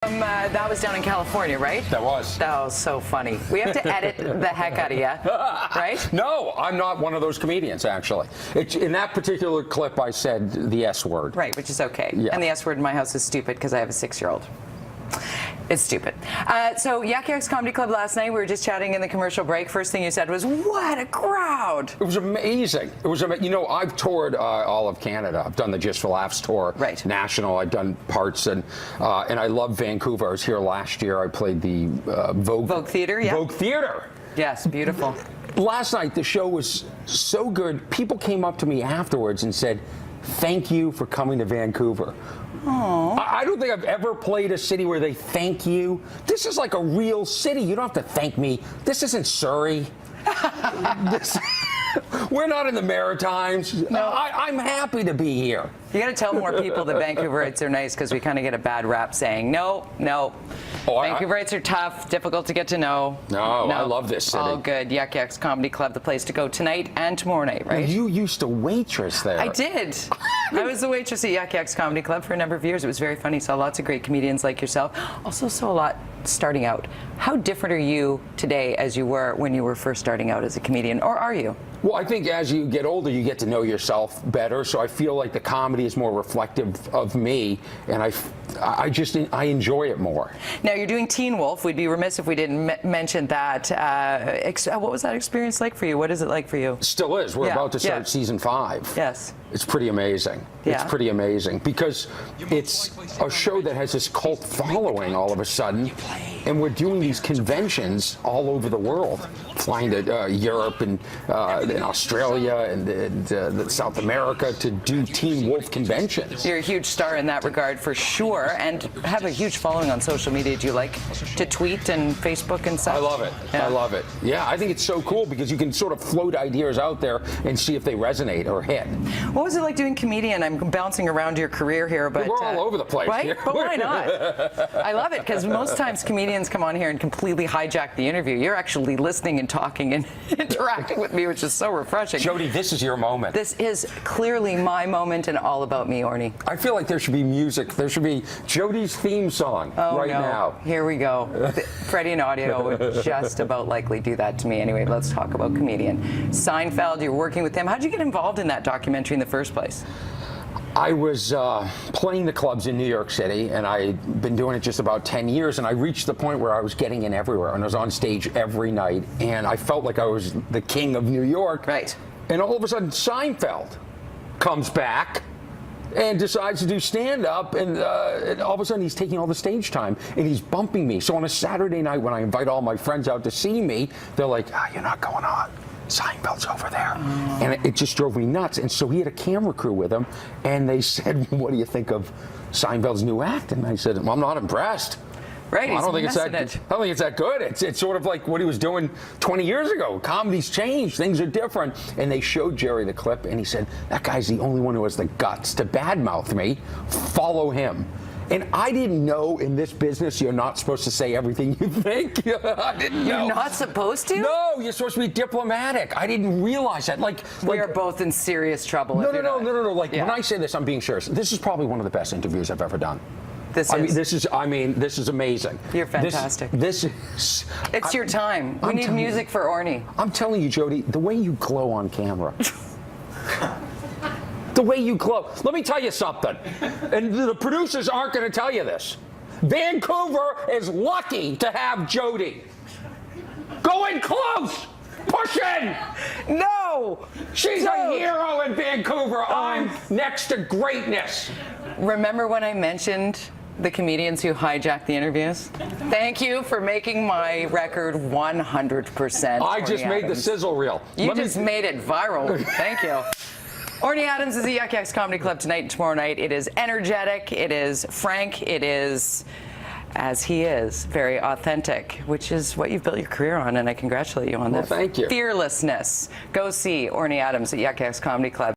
That was down in California, right? That was. That was so funny. We have to edit the heck out of you, right? No, I'm not one of those comedians, actually. In that particular clip, I said the S word. Right, which is okay. Yeah. And the S word in my house is stupid because I have a 6-year-old. It's stupid. So Yak Yak's Comedy Club last night, we were just chatting in the commercial break. First thing you said was, what a crowd. It was amazing. It was you know, I've toured all of Canada. I've done the Just for Laughs tour. Right. National. I've done parts, and I love Vancouver. I was here last year. I played the Vogue Theatre, yeah. Vogue Theatre. Yes, beautiful. Last night, the show was so good. People came up to me afterwards and said, thank you for coming to Vancouver. Aww. I don't think I've ever played a city where they thank you. This is like a real city. You don't have to thank me. This isn't Surrey. We're not in the Maritimes. No. I'm happy to be here. You got to tell more people that Vancouverites are nice, because we kind of get a bad rap saying, no. Vancouverites are tough, difficult to get to know. No, I love this city. All good. Yak Yak's Comedy Club, the place to go tonight and tomorrow night, right? You used to waitress there. I did. I was the waitress at Yak Yak's Comedy Club for a number of years. It was very funny. Saw lots of great comedians like yourself. Also saw a lot starting out. How different are you today as you were when you were first starting out as a comedian, or are you? Well, I think as you get older, you get to know yourself better. So I feel like the comedy is more reflective of me, and I enjoy it more. Now you're doing Teen Wolf. We'd be remiss if we didn't mention that. What was that experience like for you? What is it like for you? Still is. We're about to start season 5. Yes. It's pretty amazing. Yeah. It's pretty amazing because it's a show that has this cult following all of a sudden, and we're doing these conventions all over the world, flying to Europe and Australia and South America to do Teen Wolf conventions. You're a huge star in that regard for sure, and have a huge following on social media. Do you like to tweet and Facebook and such? I love it. Yeah. I love it. Yeah, I think it's so cool because you can sort of float ideas out there and see if they resonate or hit. What was it like doing comedian? I'm bouncing around your career here, but we're all over the place. Right? Here. But why not? I love it because most times comedians come on here and completely hijack the interview. You're actually listening and talking and interacting with me, which is so refreshing. Jody, this is your moment. This is clearly my moment and all about me, Orny. I feel like there should be music. There should be Jody's theme song now. Here we go. Freddie and Audio would just about likely do that to me. Anyway, let's talk about comedian. Seinfeld, you're working with him. How'd you get involved in that documentary in the first place? I was playing the clubs in New York City, and I'd been doing it just about 10 years, and I reached the point where I was getting in everywhere, and I was on stage every night, and I felt like I was the king of New York. Right. And all of a sudden, Seinfeld comes back and decides to do stand-up, and all of a sudden he's taking all the stage time, and he's bumping me. So on a Saturday night when I invite all my friends out to see me, they're like, you're not going on. Seinfeld's over there. And it just drove me nuts. And so he had a camera crew with him, and they said, what do you think of Seinfeld's new act? And I said, well, I'm not impressed. Right, I don't think it's that good. It's sort of like what he was doing 20 years ago. Comedy's changed. Things are different. And they showed Jerry the clip, and he said, that guy's the only one who has the guts to badmouth me. Follow him. And I didn't know in this business you're not supposed to say everything you think. I didn't know. You're not supposed to? No, you're supposed to be diplomatic. I didn't realize that. We are both in serious trouble. No. Like, when I say this, I'm being serious. This is probably one of the best interviews I've ever done. This is amazing. You're fantastic. This is... It's your time. We need music for Orny. I'm telling you, Jody, the way you glow on camera. The way you glow. Let me tell you something. And the producers aren't going to tell you this. Vancouver is lucky to have Jody. Go in close. Push in. No. She's a hero in Vancouver. I'm next to greatness. Remember when I mentioned the comedians who hijack the interviews? Thank you for making my record 100%. I just made the sizzle reel. You just made it viral. Thank you. Orny Adams is at Yak Yak's Comedy Club tonight and tomorrow night. It is energetic, it is frank, it is, as he is, very authentic, which is what you've built your career on, and I congratulate you on that. Well, thank you. Fearlessness. Go see Orny Adams at Yak Yak's Comedy Club.